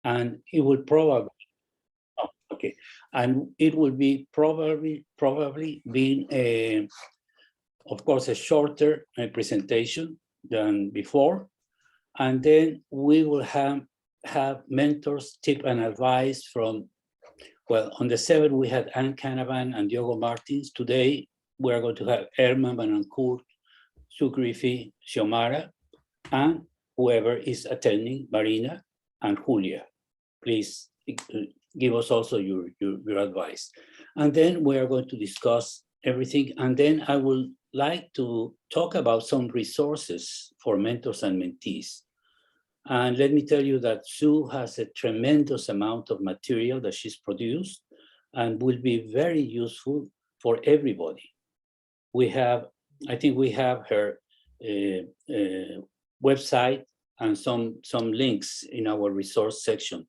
and it will probably, oh, okay, and it will be probably being a, of course, a shorter presentation than before, and then we will have mentors, tip and advice from, well, on the 7th we had Ann Canavan and Diogo Martins. Today we are going to have Herman Banancourt, Sue Griffey, Xiomara, and whoever is attending, Marina and Julia. Please give us also your advice. And then we are going to discuss everything. And then I would like to talk about some resources for mentors and mentees. And let me tell you that Sue has a tremendous amount of material that she's produced and will be very useful for everybody. We have, I think we have her website and some links in our resource section.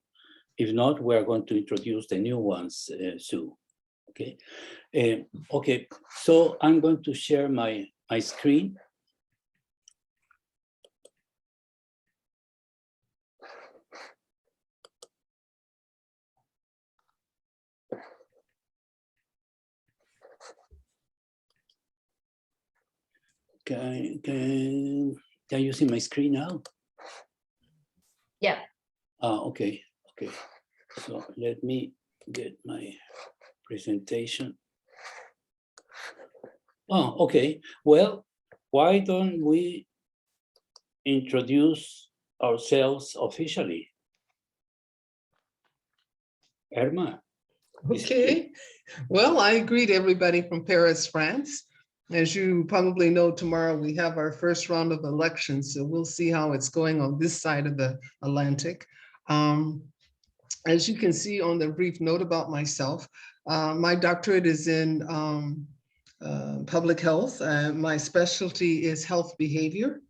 If not, we are going to introduce the new ones, Sue. Okay. Okay, so I'm going to share my screen. Can you see my screen now? Yeah. Okay. So let me get my presentation. Oh, okay. Well, why don't we introduce ourselves officially? Irma. Okay. Well, I greet everybody from Paris, France. As you probably know, tomorrow we have our first round of elections, so we'll see how it's going on this side of the Atlantic. As you can see on the brief note about myself, my doctorate is in public health. My specialty is health behavior.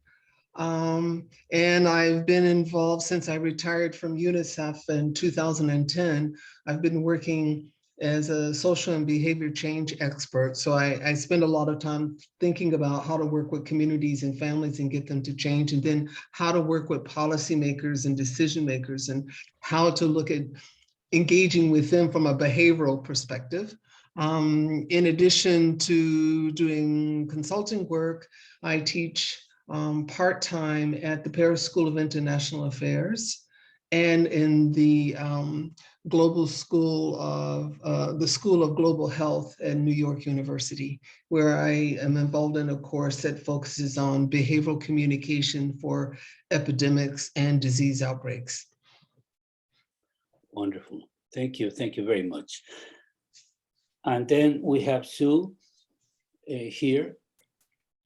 And I've been involved since I retired from UNICEF in 2010. I've been working as a social and behavior change expert. So I spend a lot of time thinking about how to work with communities and families and get them to change, and then how to work with policymakers and decision makers and how to look at engaging with them from a behavioral perspective. In addition to doing consulting work, I teach part-time at the Paris School of International Affairs and in the Global School of the School of Global Health at New York University, where I am involved in a course that focuses on behavioral communication for epidemics and disease outbreaks. Wonderful. Thank you very much. And then we have Sue here.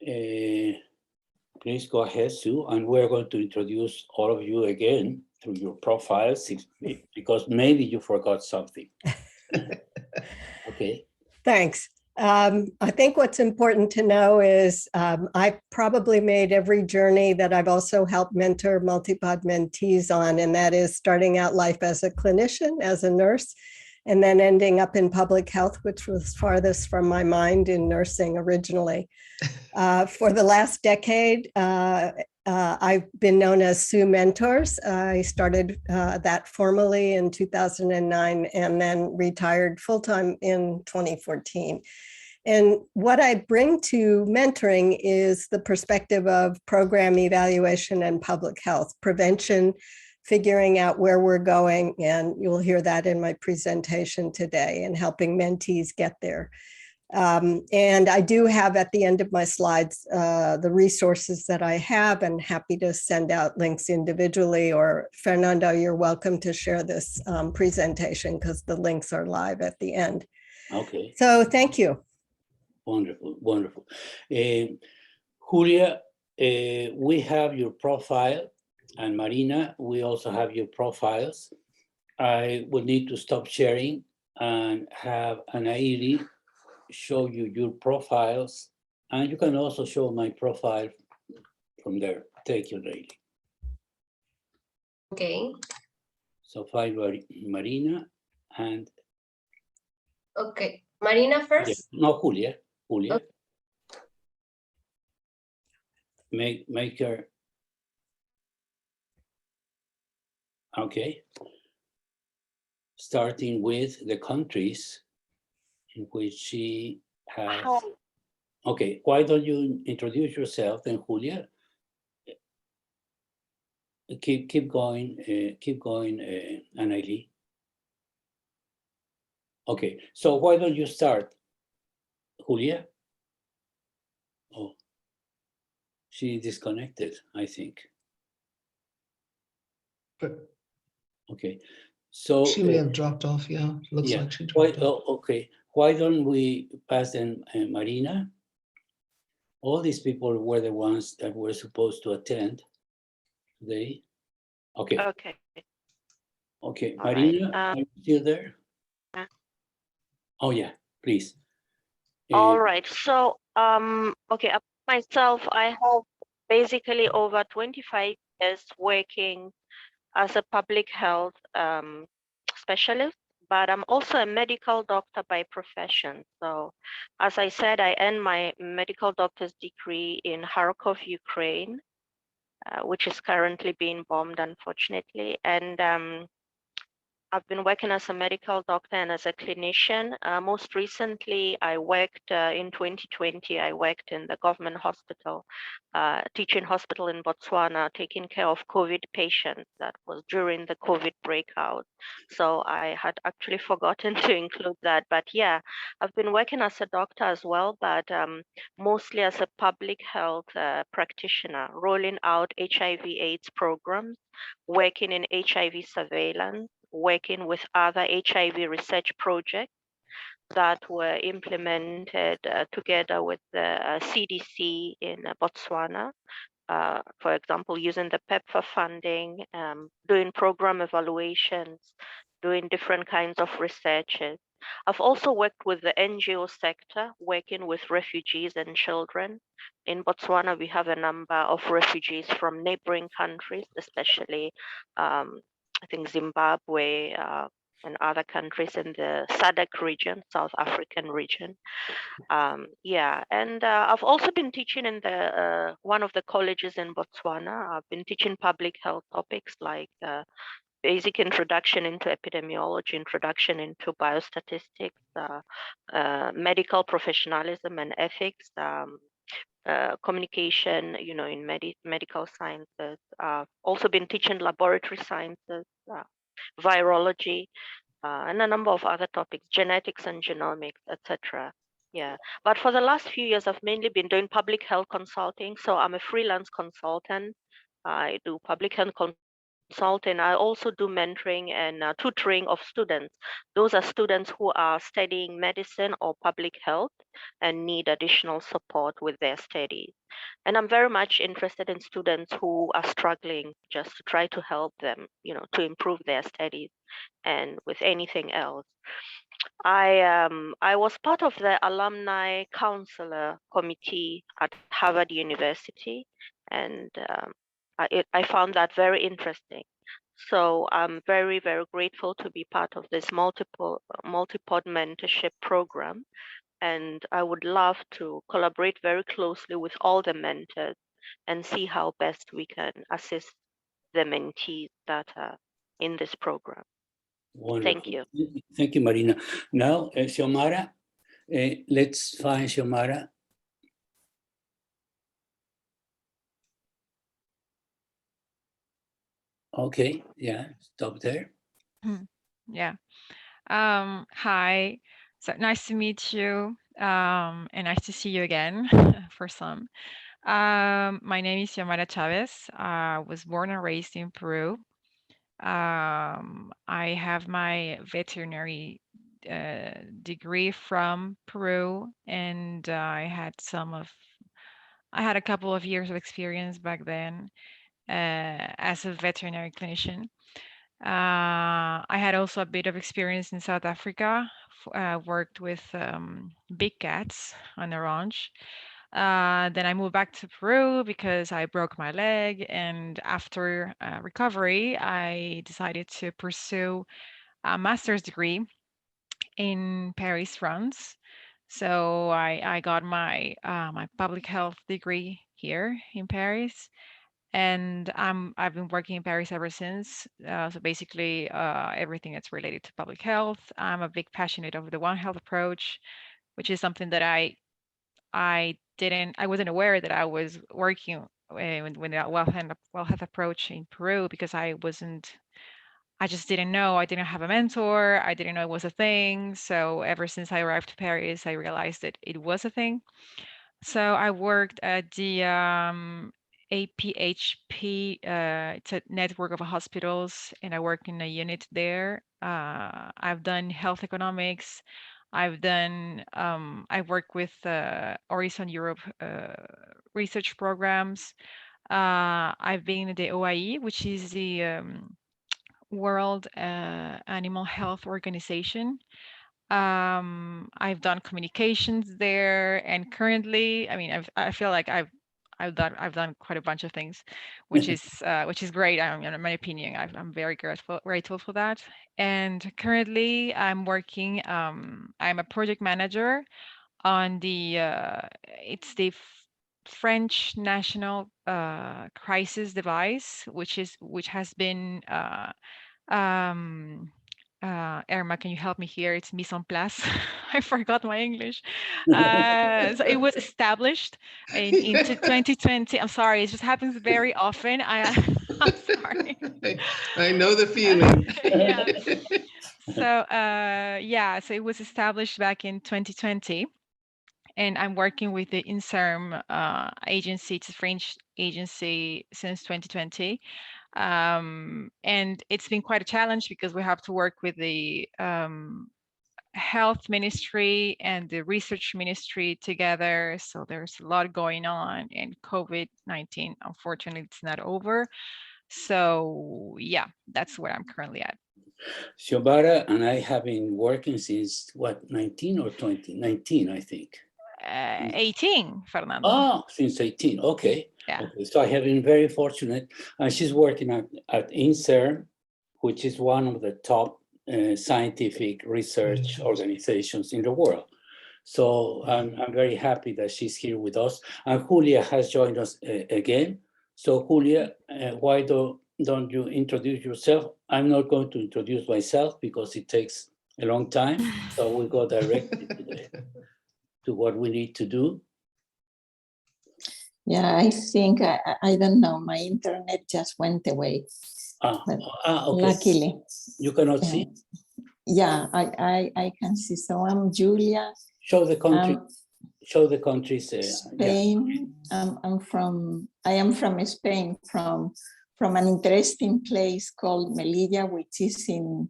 Please go ahead, Sue, and we're going to introduce all of you again through your profiles, because maybe you forgot something. Okay. Thanks. I think what's important to know is I probably made every journey that I've also helped mentor MultiPOD mentees on, and that is starting out life as a clinician, as a nurse, and then ending up in public health, which was farthest from my mind in nursing originally. For the last decade, I've been known as Sue Mentors. I started that formally in 2009 and then retired full-time in 2014. And what I bring to mentoring is the perspective of program evaluation and public health, prevention, figuring out where we're going, and you'll hear that in my presentation today, and helping mentees get there. And I do have at the end of my slides the resources that I have, and happy to send out links individually, or Fernando, you're welcome to share this presentation because the links are live at the end. Okay. So thank you. Wonderful, wonderful. Julia, we have your profile, and Marina, we also have your profiles. I will need to stop sharing and have Anaili show you your profiles, and you can also show my profile from there. Thank you, lady. Okay. So find Marina and... Okay, Marina first? Yeah, no, Julia. Okay. Make her... Okay. starting with the countries in which she has. Okay, why don't you introduce yourself then, Julia? Keep going, Anneli. Okay, so why don't you start, Julia? Oh, she disconnected, I think. But Okay, so she may have dropped off. Yeah, looks yeah. like she dropped off. Okay, why don't we pass then Marina? All these people were the ones that were supposed to attend today. Okay. Okay. Okay, All right. Marina, are you still there? Yeah. Oh yeah, please. All right. So, okay, myself, I have basically over 25 years working as a public health specialist, but I'm also a medical doctor by profession. So, as I said, I earned my medical doctor's degree in Kharkov, Ukraine, which is currently being bombed, unfortunately. And I've been working as a medical doctor and as a clinician. Most recently, I worked in 2020, I worked in the government hospital, teaching hospital in Botswana, taking care of COVID patients. That was during the COVID breakout. So I had actually forgotten to include that. But yeah, I've been working as a doctor as well, but mostly as a public health practitioner, rolling out HIV/AIDS programs, working in HIV surveillance, working with other HIV research projects that were implemented together with the CDC in Botswana. For example, using the PEPFAR funding, doing program evaluations, doing different kinds of researches. I've also worked with the NGO sector, working with refugees and children. In Botswana, we have a number of refugees from neighboring countries, especially I think Zimbabwe and other countries in the SADC region, South African region. Yeah, and I've also been teaching in the one of the colleges in Botswana. I've been teaching public health topics like basic introduction into epidemiology, introduction into biostatistics, medical professionalism and ethics, communication, in medical sciences. Also been teaching laboratory sciences, virology, and a number of other topics, genetics and genomics, etc. Yeah, but for the last few years, I've mainly been doing public health consulting. So I'm a freelance consultant. I do public health consulting. I also do mentoring and tutoring of students. Those are students who are studying medicine or public health and need additional support with their studies. And I'm very much interested in students who are struggling, just to try to help them, to improve their studies and with anything else. I was part of the alumni counselor committee at Harvard University, and I found that very interesting. So I'm very, very grateful to be part of this MultiPOD mentorship program, and I would love to collaborate very closely with all the mentors and see how best we can assist the mentees that are in this program. Wonderful. Thank you. Thank you, Marina. Now, Xiomara, let's find Xiomara. Okay, yeah, stop there. Yeah. Hi. So nice to meet you. And nice to see you again for some. My name is Xiomara Chavez. I was born and raised in Peru. I have my veterinary degree from Peru, and I had a couple of years of experience back then as a veterinary clinician. I had also a bit of experience in South Africa, worked with big cats on a ranch. Then I moved back to Peru because I broke my leg. And after recovery, I decided to pursue a master's degree in Paris, France. So I got my my public health degree here in Paris. And I've been working in Paris ever since. So basically, everything that's related to public health. I'm a big passionate of the One Health approach, which is something that I wasn't aware that I was working when the well health approach in Peru, because I just didn't know. I didn't have a mentor. I didn't know it was a thing. So ever since I arrived to Paris, I realized that it was a thing. So I worked at the APHP, it's a network of hospitals, and I work in a unit there. I've done health economics. I've worked with Horizon Europe research programs. I've been in the OIE, which is the World Animal Health Organization. I've done communications there, and currently, I mean, I feel like I've done quite a bunch of things, which is great. In my opinion, I'm very grateful for that. And currently, I'm working. I'm a project manager on it's the French National Crisis Device, which has been Irma, can you help me here? It's mise en place. I forgot my English. So it was established in 2020. I'm sorry, it just happens very often. I'm sorry. I know the feeling. Yeah. So so it was established back in 2020, and I'm working with the INSERM agency. It's a French agency since 2020. And it's been quite a challenge because we have to work with the health ministry and the research ministry together. So there's a lot going on, and COVID-19, unfortunately, it's not over. So yeah, that's where I'm currently at. Xiomara and I have been working since what, 19 or 20? 19, I think. 18, Fernando. Oh, since 18, okay. Yeah. Okay. So I have been very fortunate. And she's working at INSERM, which is one of the top scientific research organizations in the world. So I'm very happy that she's here with us. And Julia has joined us again. So Julia, why don't you introduce yourself? I'm not going to introduce myself because it takes a long time. So we'll go directly to what we need to do. Yeah, I think, I don't know, my internet just went away. Okay. Luckily. You cannot see? Yeah, I can see. So I'm Julia. Show the country. Show the countries. Spain. Yeah. I am from Spain, from an interesting place called Melilla, which is in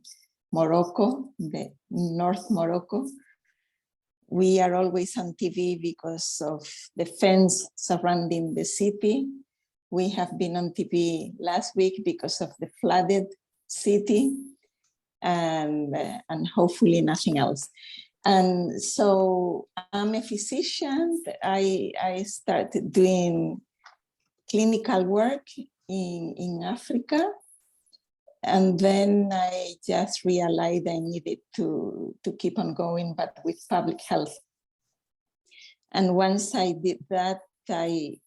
Morocco, the North Morocco. We are always on TV because of the fence surrounding the city. We have been on TV last week because of the flooded city, and hopefully nothing else. And so I'm a physician. I started doing clinical work in Africa. And then I just realized I needed to keep on going, but with public health. And once I did that, I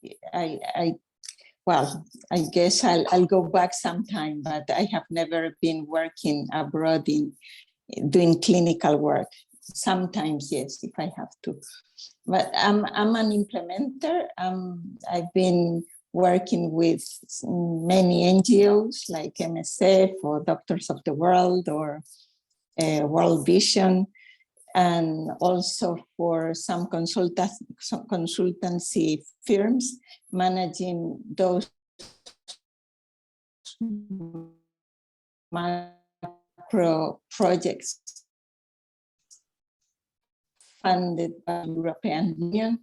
guess I'll go back sometime, but I have never been working abroad doing clinical work. Sometimes, yes, if I have to. But I'm an implementer. I've been working with many NGOs like MSF or Doctors of the World or World Vision, and also for some consultancy firms managing those macro projects funded by the European Union.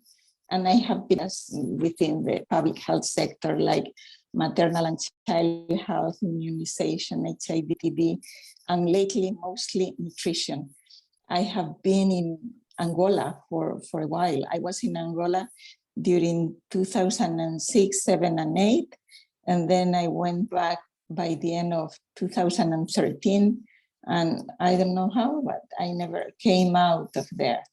And I have been within the public health sector, like maternal and child health, immunization, HIV, TB, and lately mostly nutrition. I have been in Angola for a while. I was in Angola during 2006, 7, and 8. And then I went back by the end of 2013. And I don't know how, but I never came out of there.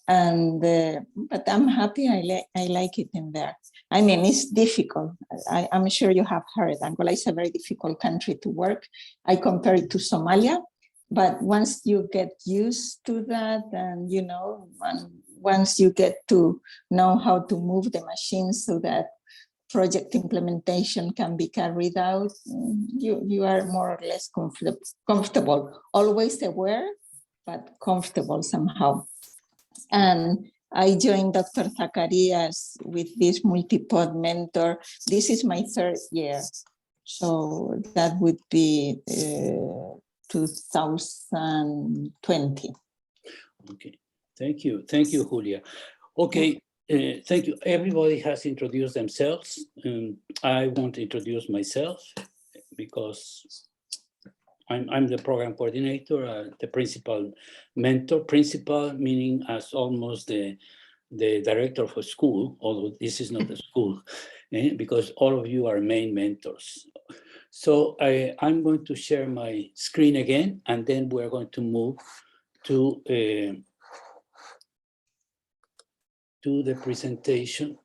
And but I'm happy. I like it in there. I mean, it's difficult. I'm sure you have heard Angola is a very difficult country to work. I compare it to Somalia, but once you get used to that, and you know, once you get to know how to move the machines so that project implementation can be carried out, you are more or less comfortable, always aware, but comfortable somehow. And I joined Dr. Zacharias with this MultiPOD mentor. This is my 3rd year. So that would be 2020. Okay, thank you, Julia. Okay, thank you. Everybody has introduced themselves, and I want to introduce myself because I'm the program coordinator, the principal mentor. Principal meaning as almost the director of a school, although this is not a school, because all of you are main mentors. So I'm going to share my screen again, and then we're going to move to the presentation.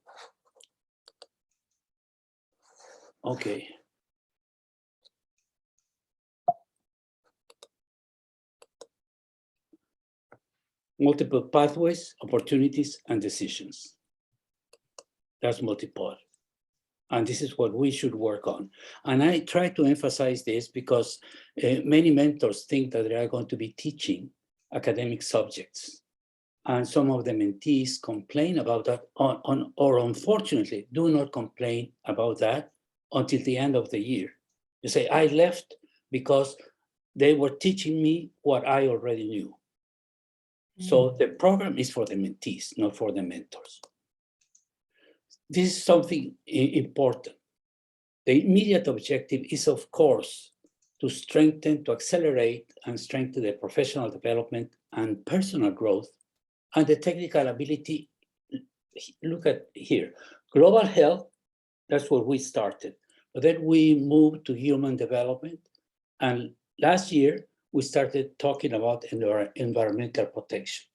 Okay. Multiple pathways, opportunities, and decisions. That's MultiPOD. And this is what we should work on. And I try to emphasize this because many mentors think that they are going to be teaching academic subjects. And some of the mentees complain about that, or unfortunately do not complain about that until the end of the year. You say, I left because they were teaching me what I already knew. So the program is for the mentees, not for the mentors. This is something important. The immediate objective is, of course, to strengthen, to accelerate and strengthen the professional development and personal growth and the technical ability. Look at here, global health, that's where we started. But then we moved to human development. And last year, we started talking about environmental protection.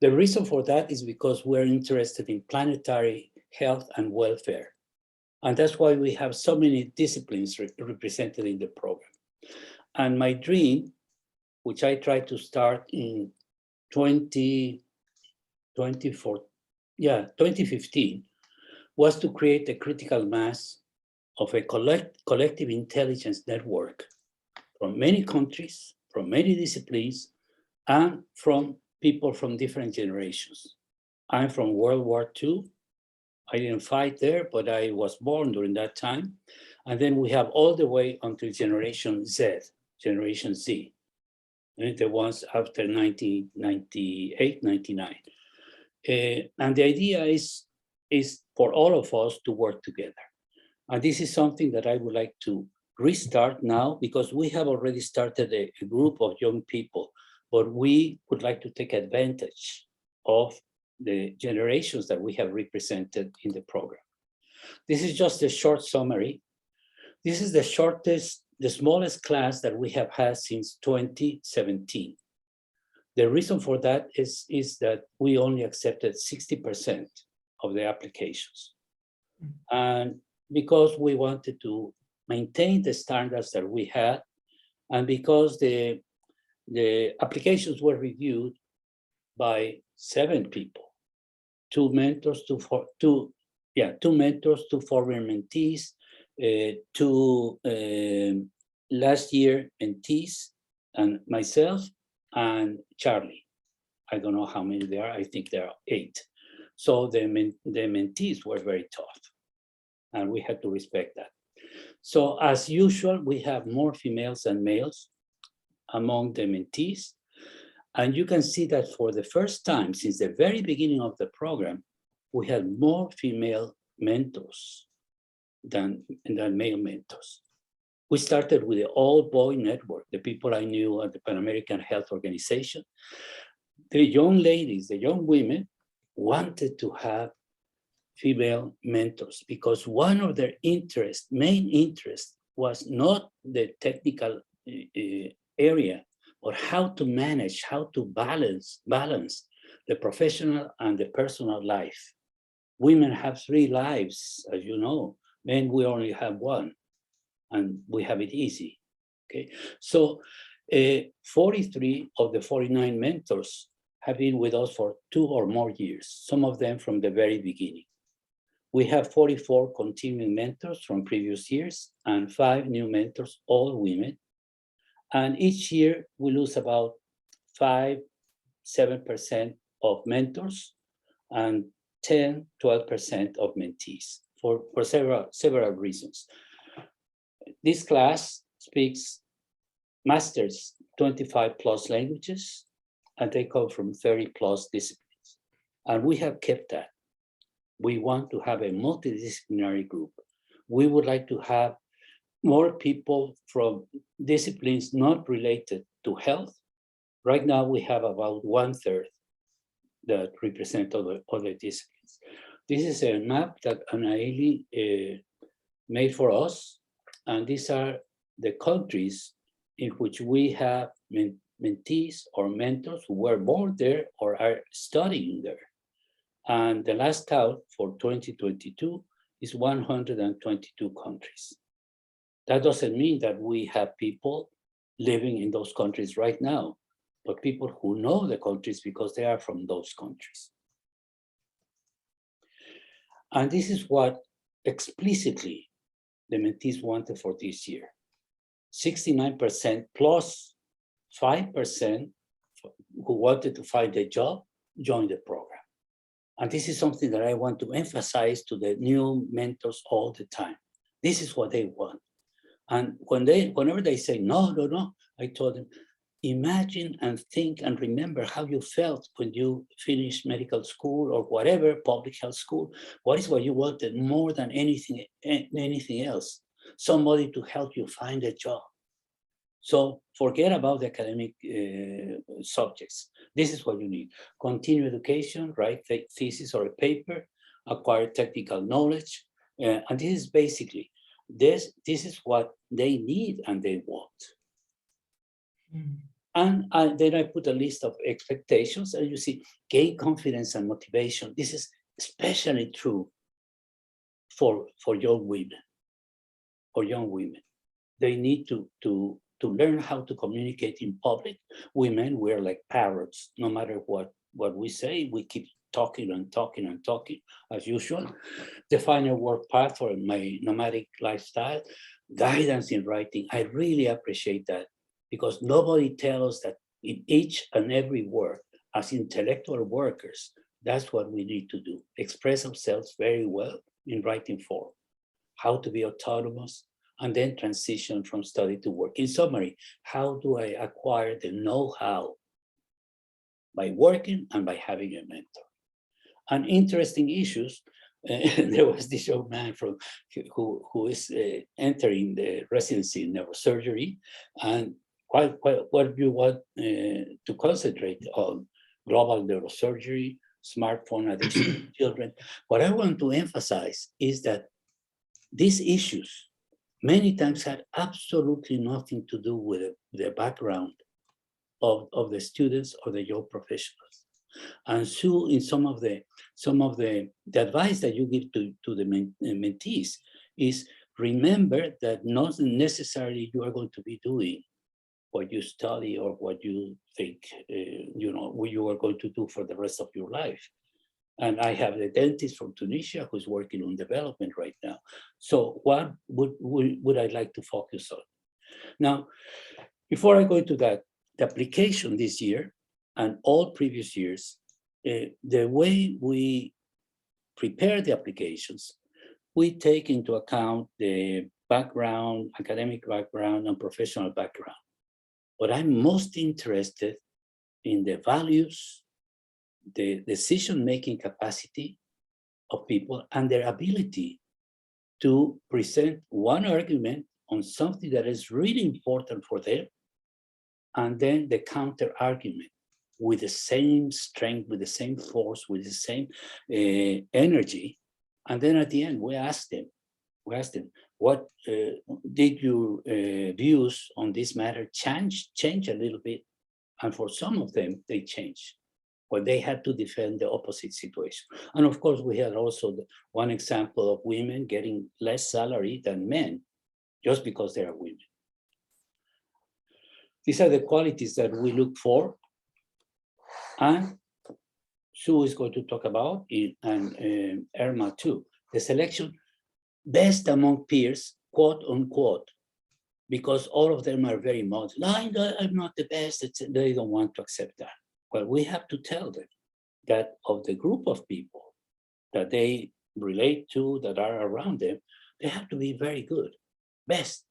The reason for that is because we're interested in planetary health and welfare. And that's why we have so many disciplines represented in the program. And my dream, which I tried to start in 2015, was to create a critical mass of a collective intelligence network from many countries, from many disciplines, and from people from different generations. I'm from World War II. I didn't fight there, but I was born during that time. And then we have all the way until Generation Z, and the ones after 1998, 99. And the idea is for all of us to work together. And this is something that I would like to restart now, because we have already started a group of young people, but we would like to take advantage of the generations that we have represented in the program. This is just a short summary. This is the smallest class that we have had since 2017. The reason for that is that we only accepted 60% of the applications. And because we wanted to maintain the standards that we had, and because the applications were reviewed by 7 people, 2 mentors, 2 former mentees, 2 last year mentees, and myself, and Charlie. I don't know how many there are. I think there are 8. So the mentees were very tough, and we had to respect that. So as usual, we have more females than males among the mentees. And you can see that for the first time since the very beginning of the program, we had more female mentors than male mentors. We started with the all-boy network, the people I knew at the Pan American Health Organization. The young ladies, the young women wanted to have female mentors because one of their main interest was not the technical area, or how to manage, how to balance the professional and the personal life. Women have 3 lives, as you know. Men, we only have 1, and we have it easy. Okay, so 43 of the 49 mentors have been with us for 2 or more years, some of them from the very beginning. We have 44 continuing mentors from previous years and 5 new mentors, all women. And each year we lose about 5-7% of mentors and 10-12% of mentees for several reasons. This class speaks masters 25 plus languages, and they come from 30 plus disciplines. And we have kept that. We want to have a multidisciplinary group. We would like to have more people from disciplines not related to health. Right now, we have about 1/3 that represent other disciplines. This is a map that Anaeli made for us, and these are the countries in which we have mentees or mentors who were born there or are studying there. And the last count for 2022 is 122 countries. That doesn't mean that we have people living in those countries right now, but people who know the countries because they are from those countries. And this is what explicitly the mentees wanted for this year. 69% plus 5% who wanted to find a job joined the program. And this is something that I want to emphasize to the new mentors all the time. This is what they want. And whenever they say, no, I told them, imagine and think and remember how you felt when you finished medical school or whatever, public health school. What is what you wanted more than anything else? Somebody to help you find a job. So forget about the academic subjects. This is what you need. Continue education, write a thesis or a paper, acquire technical knowledge. And this is basically, this is what they need and they want. And then I put a list of expectations, and you see, gain confidence and motivation. This is especially true for young women or young women. They need to learn how to communicate in public. Women, we're like parrots. No matter what we say, we keep talking and talking and talking as usual. Define a work path for my nomadic lifestyle. Guidance in writing. I really appreciate that, because nobody tells us that in each and every work, as intellectual workers, that's what we need to do. Express ourselves very well in writing form. How to be autonomous, and then transition from study to work. In summary, how do I acquire the know-how? By working and by having a mentor. And interesting issues, there was this young man who is entering the residency in neurosurgery, and what you want to concentrate on: global neurosurgery, smartphone addiction in children. What I want to emphasize is that these issues many times had absolutely nothing to do with the background of the students or the young professionals. And so in some of the advice that you give to the mentees is, remember that not necessarily you are going to be doing what you study or what you think what you are going to do for the rest of your life. And I have a dentist from Tunisia who's working on development right now. So what would I like to focus on? Now, before I go into that, the application this year and all previous years, the way we prepare the applications, we take into account the background, academic background, and professional background. But I'm most interested in the values, the decision-making capacity of people, and their ability to present one argument on something that is really important for them, and then the counter argument with the same strength, with the same force, with the same energy. And then at the end, we ask them, what did your views on this matter change a little bit? And for some of them, they change. when they had to defend the opposite situation. And of course, we had also one example of women getting less salary than men just because they are women. These are the qualities that we look for, and Sue is going to talk about it, and Irma too. The selection, best among peers, quote unquote, because all of them are very modest. No, I'm not the best. They don't want to accept that. Well, we have to tell them that of the group of people that they relate to, that are around them, they have to be very good, best.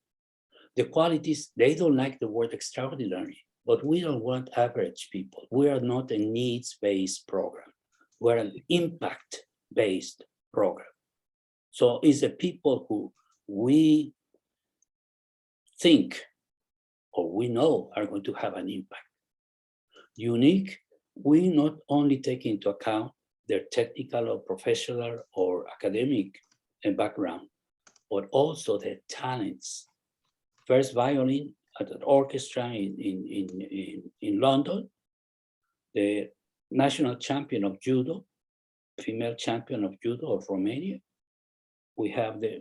The qualities, they don't like the word extraordinary, but we don't want average people. We are not a needs-based program. We're an impact-based program. So it's the people who we think or we know are going to have an impact. Unique, we not only take into account their technical or professional or academic background, but also their talents. First violin at an orchestra in London, the national champion of judo, female champion of judo of Romania. We have a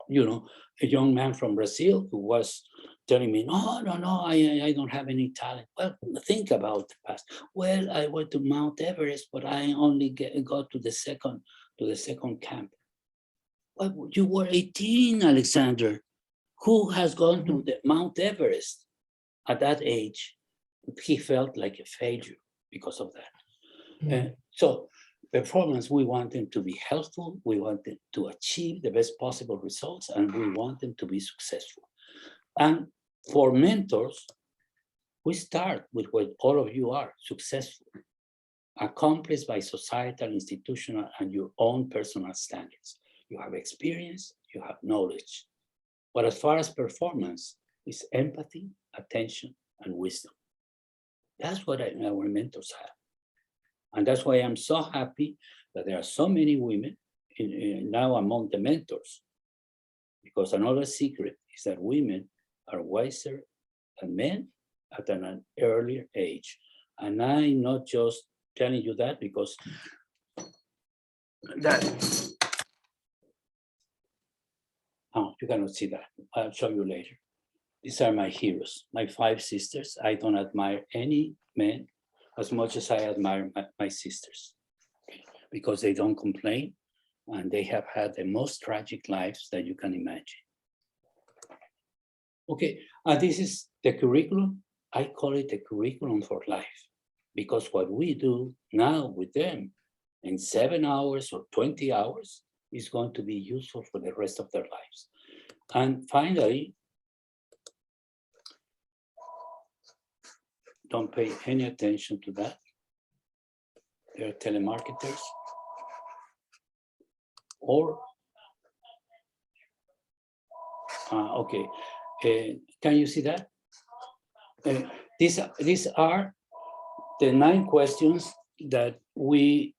young man from Brazil who was telling me, no, I don't have any talent. Well, think about the past. Well, I went to Mount Everest, but I only got to the second camp. Well, you were 18, Alexander. Who has gone to the Mount Everest at that age? He felt like a failure because of that. So performance, we want them to be helpful. We want them to achieve the best possible results, and we want them to be successful. And for mentors, we start with what all of you are, successful, accomplished by societal, institutional, and your own personal standards. You have experience, you have knowledge. But as far as performance, is empathy, attention, and wisdom. That's what our mentors have. And that's why I'm so happy that there are so many women now among the mentors. Because another secret is that women are wiser than men at an earlier age. And I'm not just telling you that because that, oh, you cannot see that. I'll show you later. These are my heroes, my 5 sisters. I don't admire any men as much as I admire my sisters, because they don't complain and they have had the most tragic lives that you can imagine. Okay, this is the curriculum. I call it the curriculum for life, because what we do now with them in 7 hours or 20 hours is going to be useful for the rest of their lives. And finally, don't pay any attention to that. They're telemarketers. Or, okay, can you see that? These are the 9 questions that we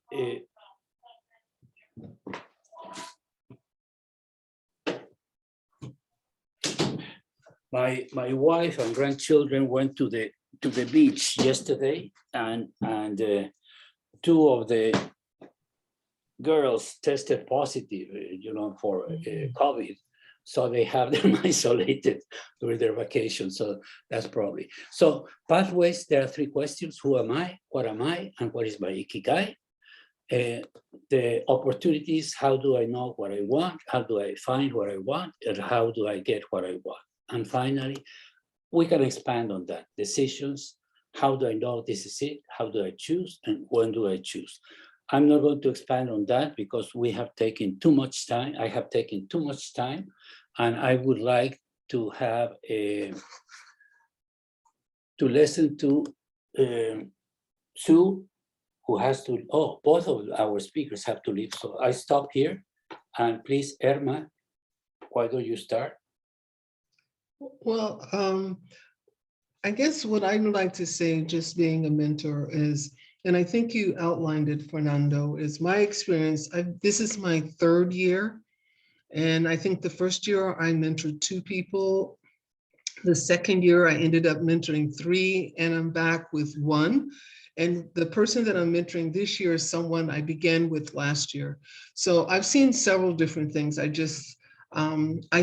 my wife and grandchildren went to the beach yesterday, and 2 of the girls tested positive, for COVID. So they have them isolated during their vacation. So that's probably. So pathways, there are 3 questions. Who am I? What am I? And what is my ikigai? The opportunities, how do I know what I want? How do I find what I want? And how do I get what I want? And finally, we can expand on that. Decisions, how do I know this is it? How do I choose? And when do I choose? I'm not going to expand on that because we have taken too much time. I have taken too much time, and I would like to have to listen to Sue, who has to, both of our speakers have to leave. So I stop here, and please, Irma, why don't you start? Well, I guess what I'd like to say, just being a mentor, is, and I think you outlined it, Fernando, is my experience. This is my 3rd year. And I think the first year I mentored 2 people. The second year I ended up mentoring 3, and I'm back with 1. And the person that I'm mentoring this year is someone I began with last year. So I've seen several different things. I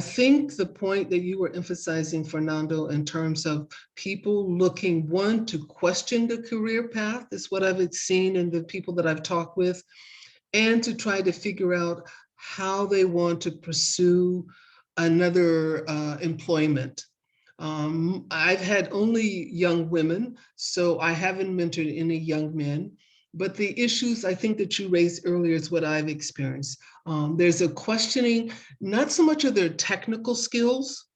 think the point that you were emphasizing, Fernando, in terms of people looking, one, to question the career path is what I've seen in the people that I've talked with, and to try to figure out how they want to pursue another employment. I've had only young women, so I haven't mentored any young men. But the issues I think that you raised earlier is what I've experienced. There's a questioning, not so much of their technical skills,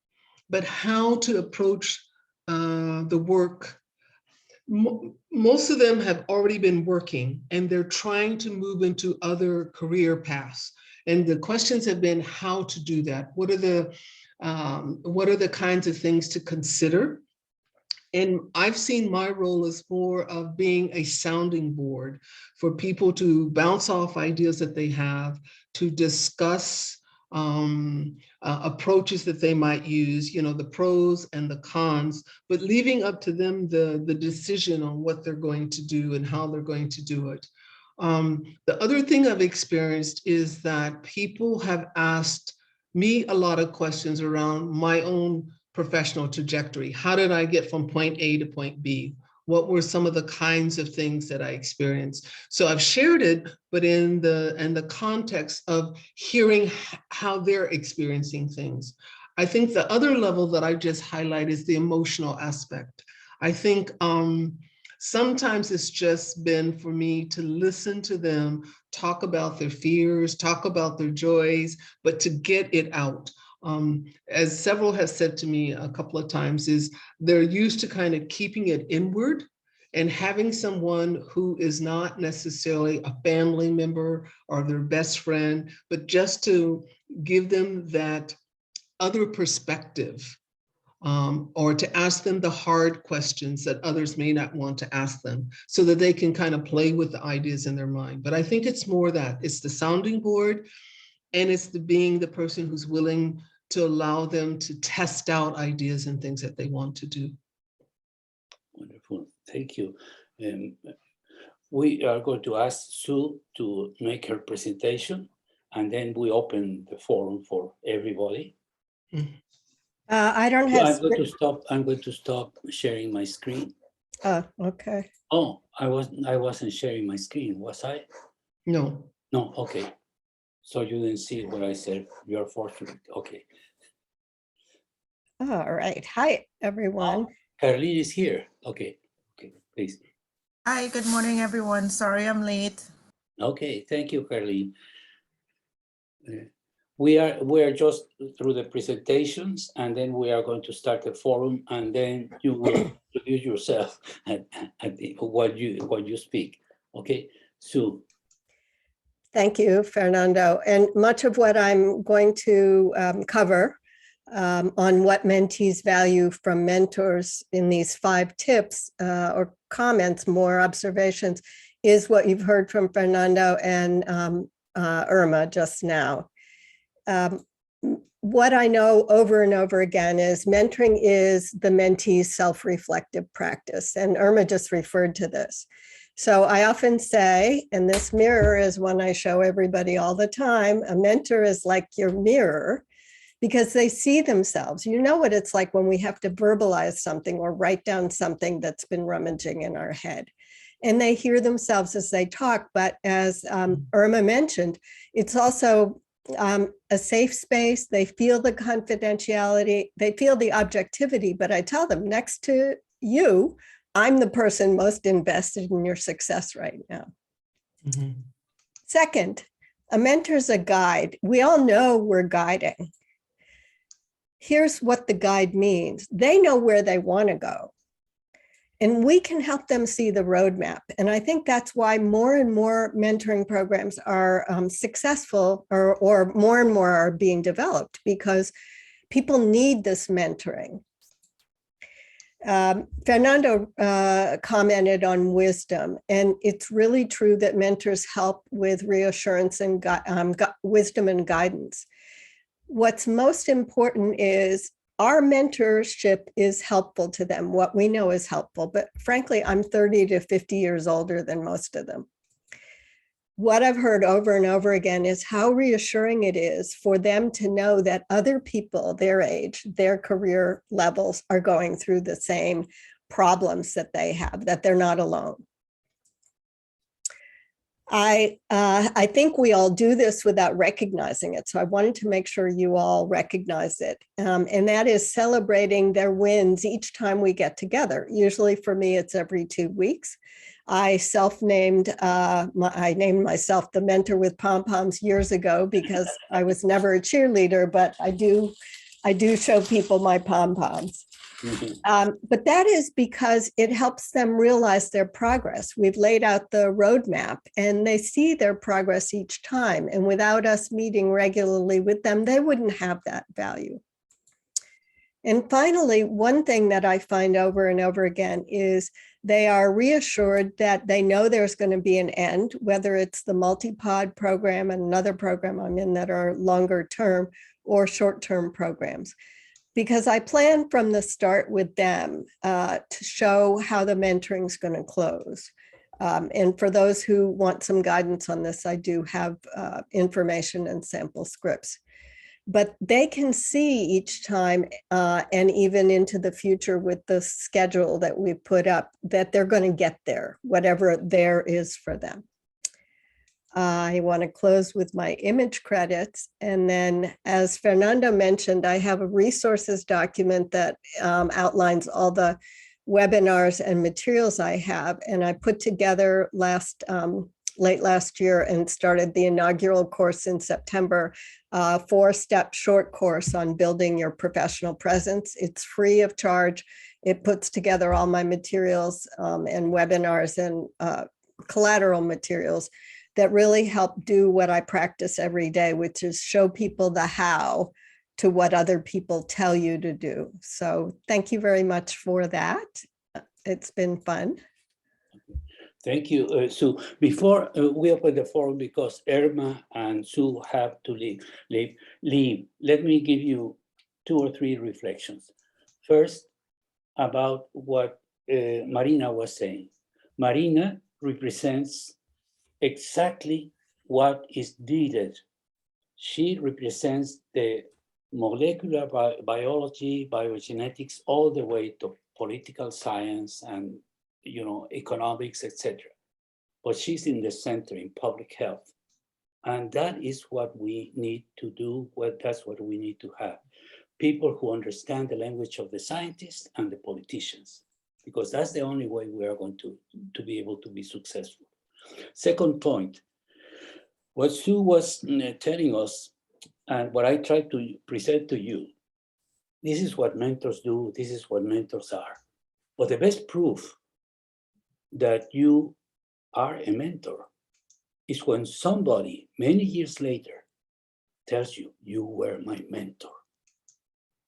but how to approach the work. Most of them have already been working and they're trying to move into other career paths. And the questions have been how to do that. What are the kinds of things to consider? And I've seen my role as more of being a sounding board for people to bounce off ideas that they have, to discuss approaches that they might use, the pros and the cons, but leaving up to them the decision on what they're going to do and how they're going to do it. The other thing I've experienced is that people have asked me a lot of questions around my own professional trajectory. How did I get from point A to point B? What were some of the kinds of things that I experienced? So I've shared it, but in the context of hearing how they're experiencing things. I think the other level that I just highlight is the emotional aspect. I think sometimes it's just been for me to listen to them, talk about their fears, talk about their joys, but to get it out. As several have said to me a couple of times, is they're used to kind of keeping it inward, and having someone who is not necessarily a family member or their best friend, but just to give them that other perspective, or to ask them the hard questions that others may not want to ask them, so that they can kind of play with the ideas in their mind. But I think it's more that it's the sounding board, and it's being the person who's willing to allow them to test out ideas and things that they want to do. Wonderful, thank you. We are going to ask Sue to make her presentation, and then we open the forum for everybody. I don't have. I'm going to stop sharing my screen. Oh, okay. Oh, I wasn't sharing my screen, was I? No. No, okay. So you didn't see what I said. You're fortunate. Okay. All right. Hi, everyone. Colleen is here. Okay. Okay, please. Hi, good morning, everyone. Sorry I'm late. Okay, thank you, Colleen. We are just through the presentations, and then we are going to start the forum, and then you will introduce yourself at what you speak. Okay, Sue. Thank you, Fernando. And much of what I'm going to cover on what mentees value from mentors in these 5 tips or comments, more observations, is what you've heard from Fernando and Irma just now. What I know over and over again is mentoring is the mentee's self-reflective practice, and Irma just referred to this. So I often say, and this mirror is one I show everybody all the time, a mentor is like your mirror, because they see themselves. You know what it's like when we have to verbalize something or write down something that's been rummaging in our head. And they hear themselves as they talk. But as Irma mentioned, it's also a safe space. They feel the confidentiality, they feel the objectivity, but I tell them, next to you, I'm the person most invested in your success right now. Mm-hmm. Second, a mentor is a guide. We all know we're guiding. Here's what the guide means. They know where they want to go, and we can help them see the roadmap. And I think that's why more and more mentoring programs are successful, or more and more are being developed, because people need this mentoring. Fernando commented on wisdom, and it's really true that mentors help with reassurance and wisdom and guidance. What's most important is our mentorship is helpful to them. What we know is helpful, but frankly, I'm 30 to 50 years older than most of them. What I've heard over and over again is how reassuring it is for them to know that other people their age, their career levels are going through the same problems that they have, that they're not alone. I think we all do this without recognizing it. So I wanted to make sure you all recognize it. And that is celebrating their wins each time we get together. Usually for me, it's every 2 weeks. I named myself the mentor with pom-poms years ago because I was never a cheerleader, but I do show people my pom-poms. But that is because it helps them realize their progress. We've laid out the roadmap and they see their progress each time. And without us meeting regularly with them, they wouldn't have that value. And finally, one thing that I find over and over again is they are reassured that they know there's going to be an end, whether it's the MultiPOD program and another program I'm in that are longer term or short-term programs. Because I plan from the start with them to show how the mentoring is going to close. And for those who want some guidance on this, I do have information and sample scripts. But they can see each time and even into the future with the schedule that we put up that they're going to get there, whatever there is for them. I want to close with my image credits. And then, as Fernando mentioned, I have a resources document that outlines all the webinars and materials I have. And I put together late last year and started the inaugural course in September, 4-step short course on building your professional presence. It's free of charge. It puts together all my materials and webinars and collateral materials that really help do what I practice every day, which is show people the how to what other people tell you to do. So thank you very much for that. It's been fun. Thank you, Sue. Before we open the forum, because Irma and Sue have to leave, let me give you 2 or 3 reflections. First, about what Marina was saying. Marina represents exactly what is needed. She represents the molecular biology, biogenetics, all the way to political science and economics, etc. But she's in the center in public health. And that is what we need to do. That's what we need to have. People who understand the language of the scientists and the politicians, because that's the only way we are going to be able to be successful. Second point, what Sue was telling us and what I tried to present to you, this is what mentors do, this is what mentors are. But the best proof that you are a mentor is when somebody many years later tells you, you were my mentor.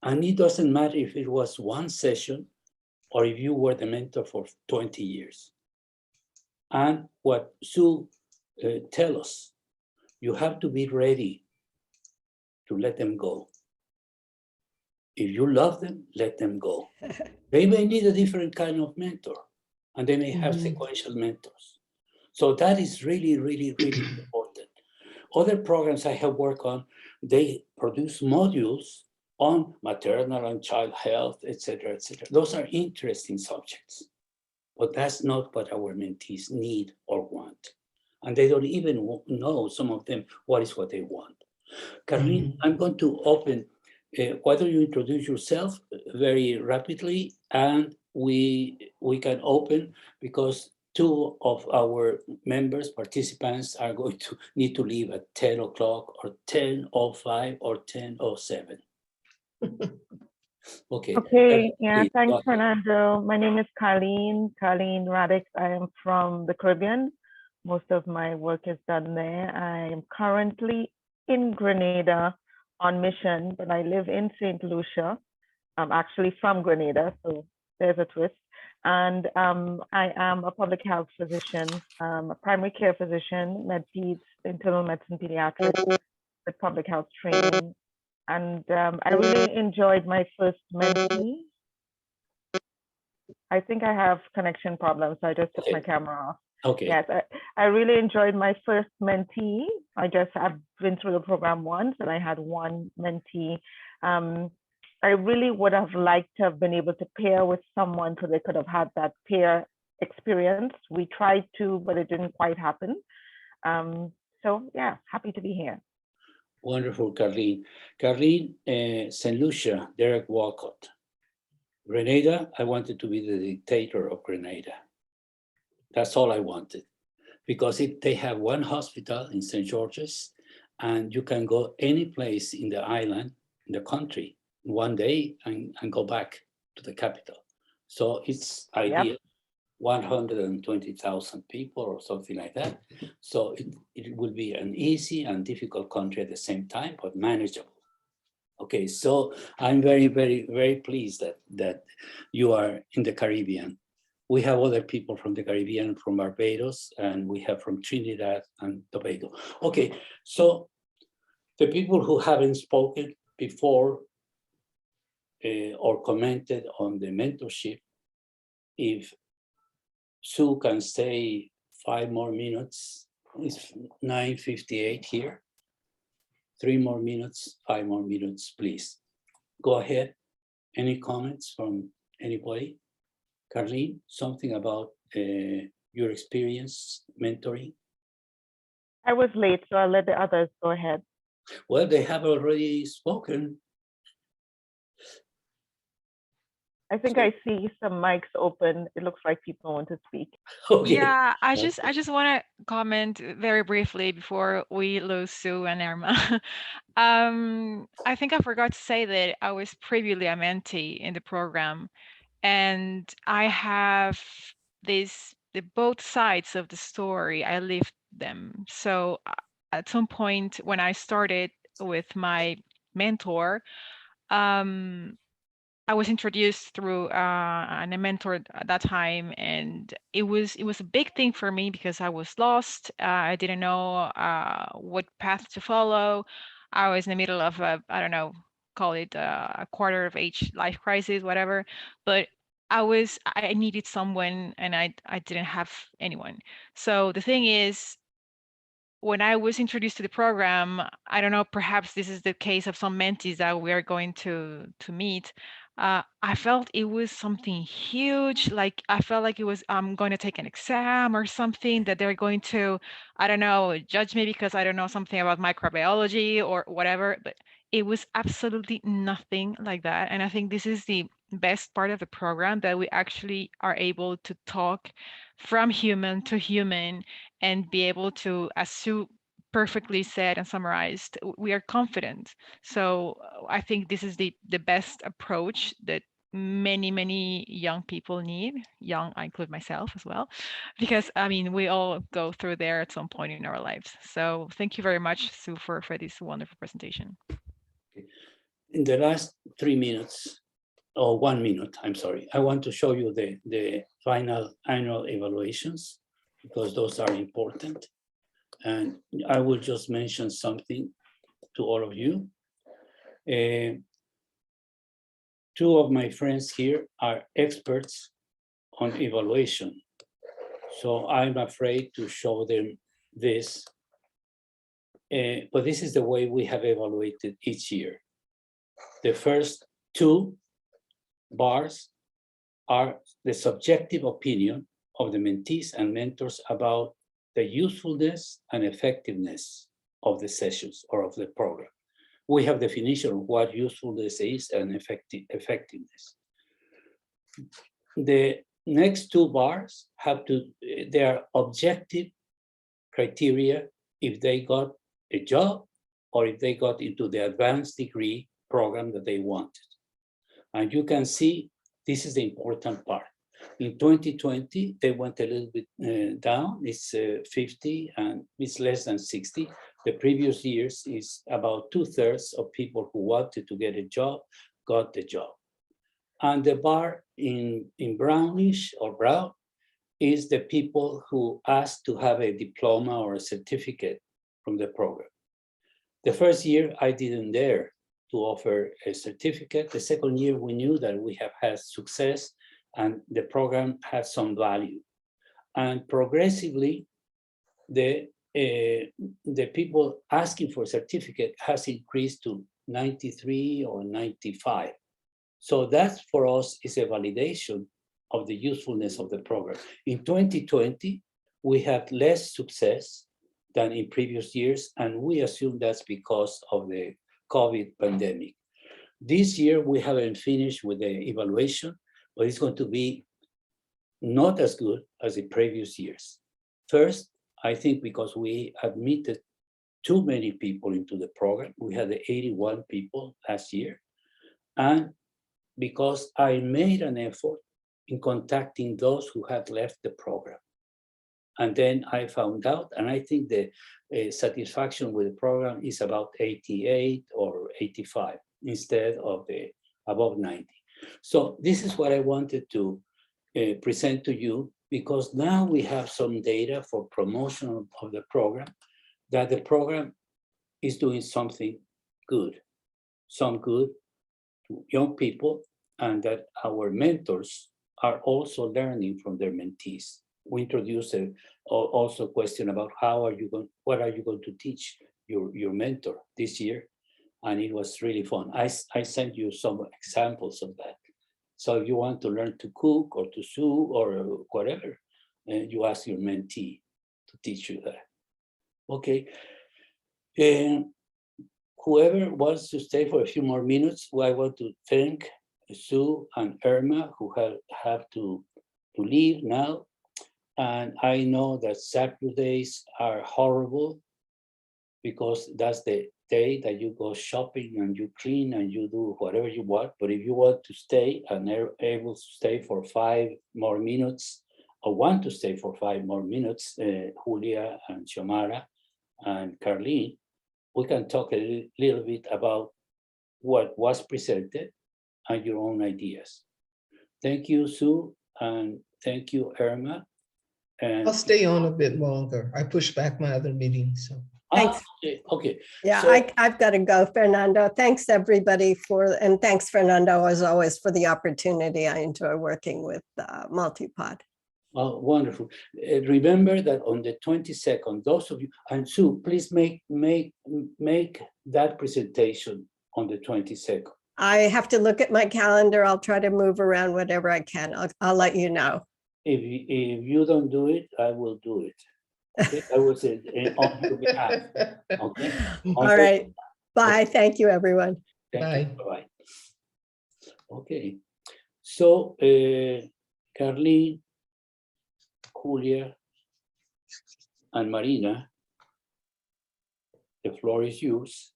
And it doesn't matter if it was 1 session or if you were the mentor for 20 years. And what Sue tells us, you have to be ready to let them go. If you love them, let them go. They may need a different kind of mentor, and they may have sequential mentors. So that is really, really, really important. Other programs I have worked on, they produce modules on maternal and child health, etc., etc. Those are interesting subjects. But that's not what our mentees need or want. And they don't even know, some of them, what is what they want. Colleen, I'm going to open, why don't you introduce yourself very rapidly, and we can open, because 2 of our members, participants, are going to need to leave at 10 o'clock or 10:05 or 10:07. Okay, yeah, thanks, Fernando. My name is Colleen Radix. I am from the Caribbean. Most of my work is done there. I am currently in Grenada on mission, but I live in St. Lucia. I'm actually from Grenada, so there's a twist. And I am a public health physician, a primary care physician, med-peds, internal medicine, pediatrics, with public health training. And I really enjoyed my first mentee. I think I have connection problems, so I just took my camera off. Okay. Yes, I really enjoyed my first mentee. I've been through the program once and I had one mentee. I really would have liked to have been able to pair with someone so they could have had that pair experience. We tried to, but it didn't quite happen. So yeah, happy to be here. Wonderful, Carleen. Carleen, St. Lucia, Derek Walcott. Grenada, I wanted to be the dictator of Grenada. That's all I wanted. Because they have one hospital in St. George's, and you can go any place in the island, in the country, one day and go back to the capital. So it's ideal. Yep. 120,000 people or something like that. So it will be an easy and difficult country at the same time, but manageable. Okay, so I'm very, very, very pleased that you are in the Caribbean. We have other people from the Caribbean, from Barbados, and we have from Trinidad and Tobago. Okay, so the people who haven't spoken before or commented on the mentorship, if Sue can stay 5 more minutes, it's 9:58 here. 3 more minutes, 5 more minutes, please. Go ahead. Any comments from anybody? Carleen, something about your experience mentoring? I was late, so I'll let the others go ahead. Well, they have already spoken. I think I see some mics open. It looks like people want to speak. Okay. Yeah, I just want to comment very briefly before we lose Sue and Irma. I think I forgot to say that I was previously a mentee in the program, and I have the both sides of the story. I lived them. So at some point when I started with my mentor, I was introduced through a mentor at that time, and it was a big thing for me because I was lost. I didn't know what path to follow. I was in the middle of I don't know, call it a quarter of age life crisis, whatever. But I needed someone, and I didn't have anyone. So the thing is, when I was introduced to the program, I don't know, perhaps this is the case of some mentees that we are going to meet. I felt it was something huge. Like I felt like it was I'm going to take an exam or something, that they're going to, I don't know, judge me because I don't know something about microbiology or whatever. But it was absolutely nothing like that. And I think this is the best part of the program, that we actually are able to talk from human to human and be able to, as Sue perfectly said and summarized, we are confident. So I think this is the best approach that many young people need. Young, I include myself as well, because I mean we all go through there at some point in our lives. So thank you very much, Sue, for this wonderful presentation. In the last 3 minutes, or 1 minute, I'm sorry, I want to show you the final annual evaluations, because those are important. And I will just mention something to all of you. 2 of my friends here are experts on evaluation. So I'm afraid to show them this. But this is the way we have evaluated each year. The first 2 bars are the subjective opinion of the mentees and mentors about the usefulness and effectiveness of the sessions or of the program. We have definition of what usefulness is and effectiveness. The next 2 bars they are objective criteria if they got a job or if they got into the advanced degree program that they wanted. And you can see this is the important part. In 2020, they went a little bit down. It's 50 and it's less than 60. The previous years is about 2/3 of people who wanted to get a job got the job. And the bar in brownish or brown is the people who asked to have a diploma or a certificate from the program. The first year I didn't dare to offer a certificate. The second year, we knew that we have had success and the program has some value. And progressively, the people asking for certificate has increased to 93 or 95. So that for us is a validation of the usefulness of the program. In 2020, we had less success than in previous years, and we assume that's because of the COVID pandemic. This year, we haven't finished with the evaluation, but it's going to be not as good as the previous years. First, I think because we admitted too many people into the program. We had 81 people last year. And because I made an effort in contacting those who had left the program. And then I found out, and I think the satisfaction with the program is about 88 or 85 instead of the above 90. So this is what I wanted to present to you, because now we have some data for promotion of the program, that the program is doing something good, some good to young people, and that our mentors are also learning from their mentees. We introduced also a question about what are you going to teach your mentor this year? And it was really fun. I sent you some examples of that. So if you want to learn to cook or to sew or whatever, you ask your mentee to teach you that. Okay. And whoever wants to stay for a few more minutes, I want to thank Sue and Irma, who have to leave now. And I know that Saturdays are horrible because that's the day that you go shopping and you clean and you do whatever you want. But if you want to stay and are able to stay for 5 more minutes, or want to stay for 5 more minutes, Julia and Xiomara and Colleen, we can talk a little bit about what was presented and your own ideas. Thank you, Sue, and thank you, Irma. And I'll stay on a bit longer. I pushed back my other meeting, so. Thanks. Okay. Yeah, So, I've got to go, Fernando. Thanks everybody and thanks Fernando as always for the opportunity. I enjoy working with MultiPOD. well, wonderful. Remember that on the 22nd, those of you, and Sue, please make that presentation on the 22nd. I have to look at my calendar. I'll try to move around whatever I can. I'll let you know. If you don't do it, I will do it. Okay? I will say on your behalf. Okay. All right. Bye. Thank you, everyone. Thank you. Bye-bye. Okay. So, Carly, Julia, and Marina, the floor is yours,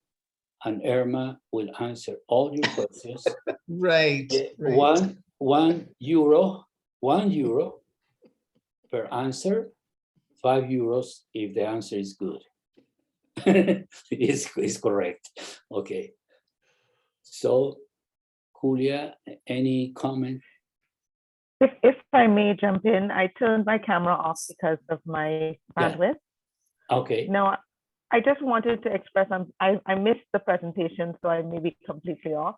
and Irma will answer all your questions. Right. One euro per answer, €5 if the answer is good. is correct. Okay. So, Julia, any comment? If I may jump in, I turned my camera off because of my bandwidth. Okay. No, I just wanted to express, I missed the presentation, so I may be completely off,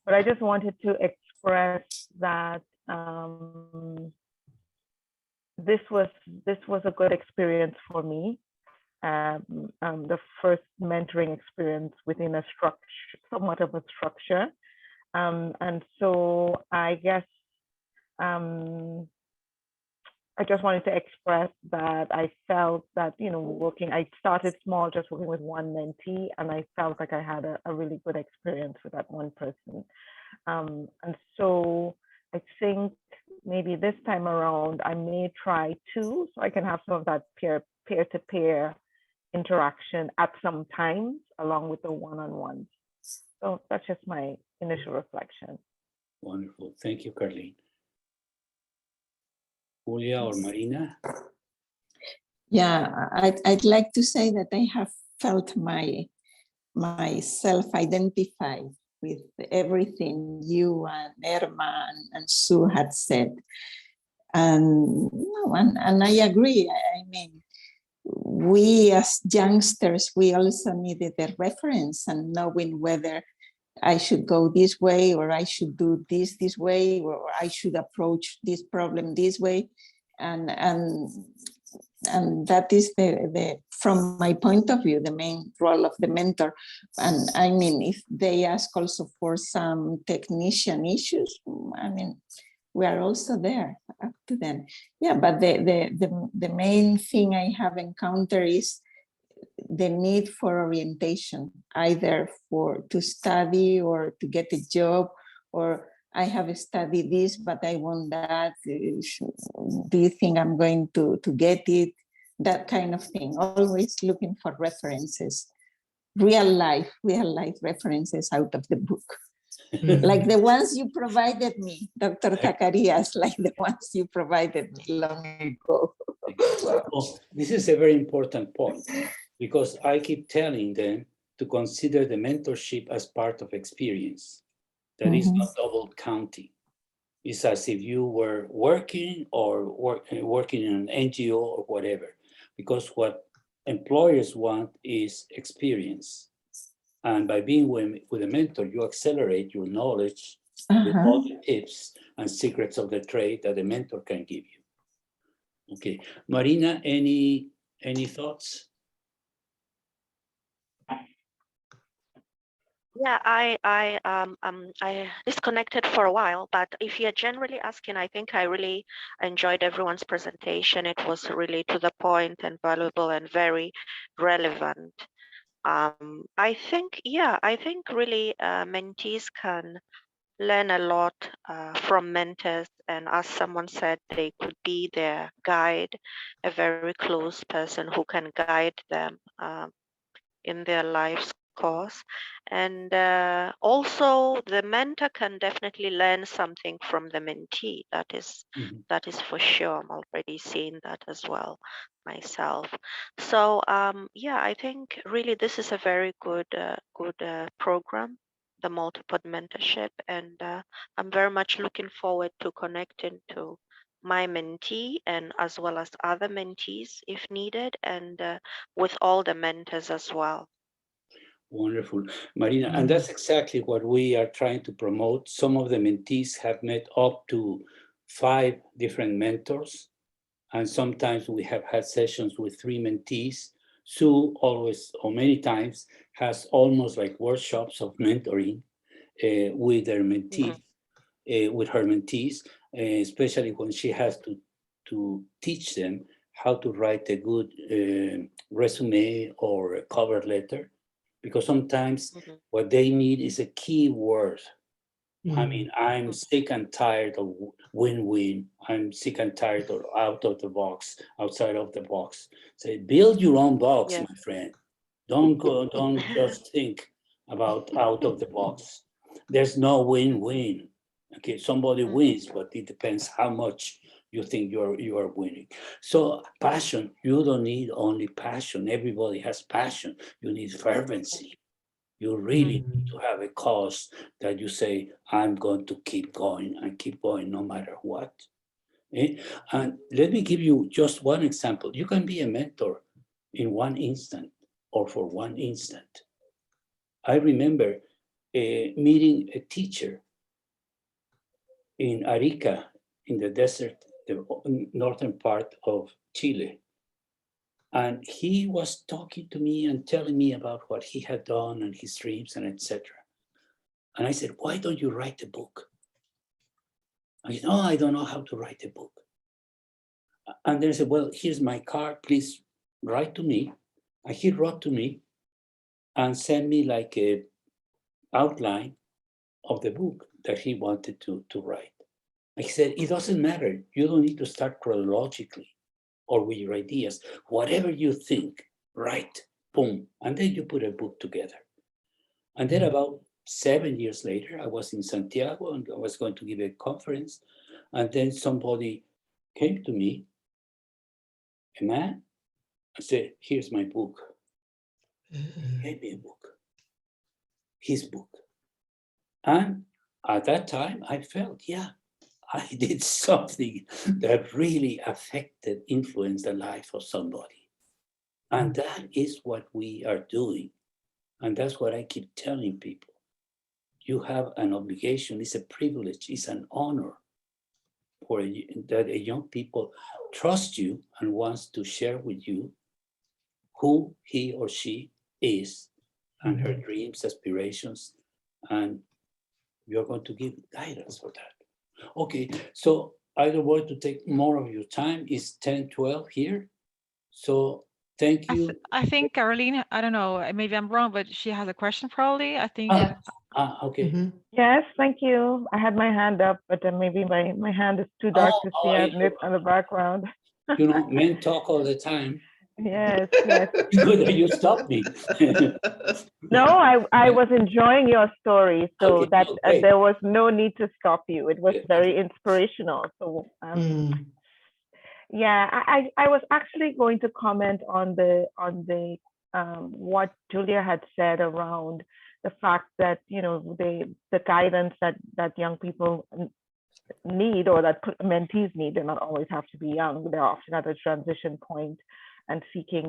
but I just wanted to express that this was a good experience for me. The first mentoring experience within a structure, somewhat of a structure. And so I guess I just wanted to express that I felt that, I started small, just working with one mentee, and I felt like I had a really good experience with that one person. And so I think maybe this time around, I may try 2, so I can have some of that peer-to-peer interaction at some times, along with the one-on-ones. So that's just my initial reflection. Wonderful. Thank you, Carleen. Julia or Marina? Yeah, I'd like to say that I have felt myself identified with everything you and Irma and Sue had said. And I agree. I mean, we as youngsters, we also needed a reference and knowing whether I should go this way, or I should do this way, or I should approach this problem this way. And that is from my point of view, the main role of the mentor. And I mean, if they ask also for some technician issues, I mean, we are also there up to them. Yeah, but the main thing I have encountered is the need for orientation, either to study or to get a job, or I have studied this, but I want that. Do you think I'm going to get it? That kind of thing. Always looking for references, real life references out of the book. Like the ones you provided me, Dr. Zacarias, like the ones you provided me long ago. Well, this is a very important point, because I keep telling them to consider the mentorship as part of experience. That is not double counting. It's as if you were working or working in an NGO or whatever, because what employers want is experience. And by being with a mentor, you accelerate your knowledge with all the tips and secrets of the trade that the mentor can give you. Okay, Marina, any thoughts? Yeah, I disconnected for a while, but if you're generally asking, I think I really enjoyed everyone's presentation. It was really to the point and valuable and very relevant. I think really mentees can learn a lot from mentors, and as someone said, they could be their guide, a very close person who can guide them in their life's course. And also the mentor can definitely learn something from the mentee. That is for sure. I'm already seeing that as well myself. So yeah, I think really this is a very good program, the MultiPOD mentorship, and I'm very much looking forward to connecting to my mentee and as well as other mentees if needed, and with all the mentors as well. Wonderful, Marina. And that's exactly what we are trying to promote. Some of the mentees have met up to 5 different mentors. And sometimes we have had sessions with 3 mentees. Sue always, or many times, has almost like workshops of mentoring with their mentees, with her mentees, especially when she has to teach them how to write a good resume or a cover letter. Because sometimes what they need is a key word. I mean, I'm sick and tired of win-win. I'm sick and tired of outside of the box. Say, build your own box, my friend. Don't just think about out of the box. There's no win-win. Okay, somebody wins, but it depends how much you think you are winning. So passion, you don't need only passion. Everybody has passion. You need fervency. You really need to have a cause that you say, I'm going to keep going and keep going no matter what. And let me give you just one example. You can be a mentor in one instant or for one instant. I remember meeting a teacher in Arica, in the desert, the northern part of Chile. And he was talking to me and telling me about what he had done and his dreams and etc. And I said, why don't you write a book? I said, no, I don't know how to write a book. And then I said, well, here's my card, please write to me. And he wrote to me and sent me like a outline of the book that he wanted to write. And he said, it doesn't matter. You don't need to start chronologically or with your ideas. Whatever you think, write, boom. And then you put a book together. And then about 7 years later, I was in Santiago and I was going to give a conference. And then somebody came to me, a man, and said, here's my book. He gave me a book, his book. And at that time, I felt, yeah, I did something that really affected, influenced the life of somebody. And that is what we are doing. And that's what I keep telling people. you have an obligation, it's a privilege, it's an honor for that a young people trust you and wants to share with you who he or she is and her dreams, aspirations, and you're going to give guidance for that. Okay, so I don't want to take more of your time. It's 10:12 here. So thank you. I think Caroline, I don't know, maybe I'm wrong, but she has a question probably. I think. Okay. Yes, thank you. I had my hand up, but maybe my hand is too dark to see on the background. You know, men talk all the time. Yes, yes. It's good that you stopped me. No, I was enjoying your story, so that there was no need to stop you. It was very inspirational. So yeah, I was actually going to comment on the what Julia had said around the fact that, you know, the guidance that young people need, or that mentees need. They not always have to be young. They're often at a transition point and seeking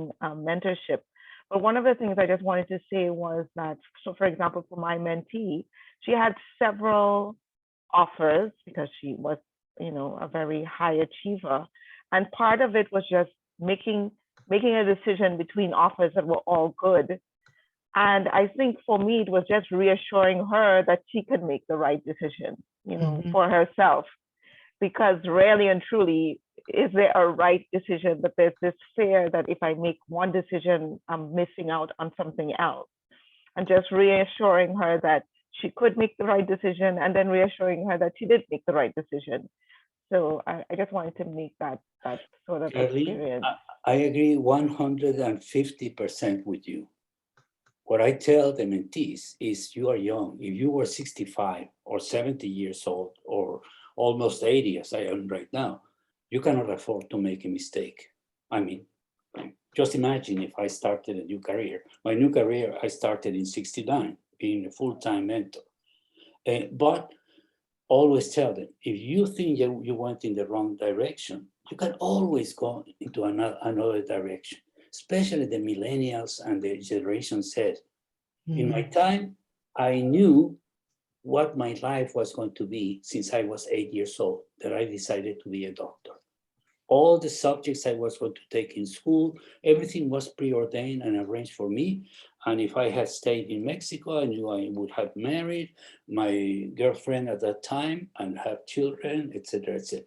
mentorship. But one of the things I just wanted to say was that, so for example, for my mentee, she had several offers because she was, you know, a very high achiever. And part of it was just making a decision between offers that were all good. And I think for me, it was just reassuring her that she could make the right decision, you know, for herself. Because really and truly, is there a right decision? But there's this fear that if I make one decision, I'm missing out on something else. And just reassuring her that she could make the right decision, and then reassuring her that she did make the right decision. So I just wanted to make that sort of experience. I agree 150% with you. What I tell the mentees is, you are young. If you were 65 or 70 years old or almost 80, as I am right now, you cannot afford to make a mistake. I mean, just imagine if I started a new career. My new career, I started in 69, being a full-time mentor. But always tell them, if you think you went in the wrong direction, you can always go into another direction, especially the millennials and the Generation Z. In my time, I knew what my life was going to be since I was 8 years old, that I decided to be a doctor. All the subjects I was going to take in school, everything was preordained and arranged for me. And if I had stayed in Mexico, I knew I would have married my girlfriend at that time and have children, etc., etc.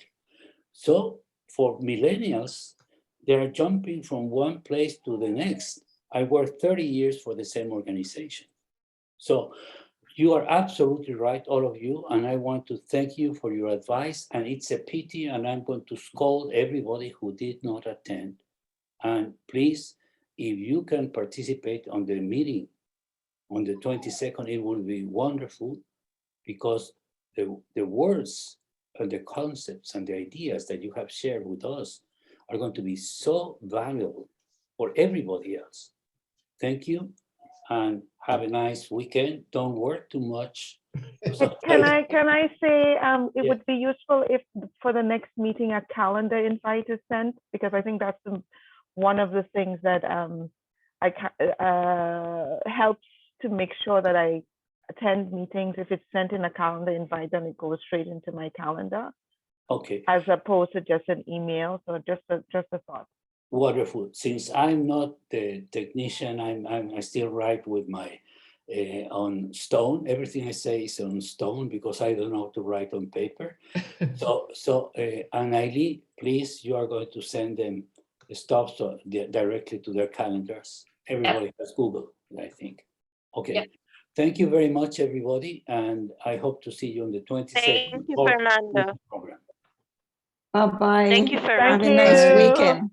So for millennials, they are jumping from one place to the next. I worked 30 years for the same organization. So you are absolutely right, all of you, and I want to thank you for your advice. And it's a pity, and I'm going to scold everybody who did not attend. And please, if you can participate on the meeting on the 22nd, it will be wonderful, because the words and the concepts and the ideas that you have shared with us are going to be so valuable for everybody else. Thank you, and have a nice weekend. Don't work too much. Can I say it would be useful if for the next meeting a calendar invite is sent, because I think that's one of the things that helps to make sure that I attend meetings. If it's sent in a calendar invite, then it goes straight into my calendar. Okay. As opposed to just an email. So just a thought. Wonderful. Since I'm not the technician, I still write with my on stone. Everything I say is on stone because I don't know how to write on paper. So Anneli, please, you are going to send them the stuff directly to their calendars. Everybody has Google, I think. Okay. Yep. Thank you very much, everybody, and I hope to see you on the 22nd. Thank you, Fernando. Bye-bye. Thank you, Fernando. Have a nice weekend.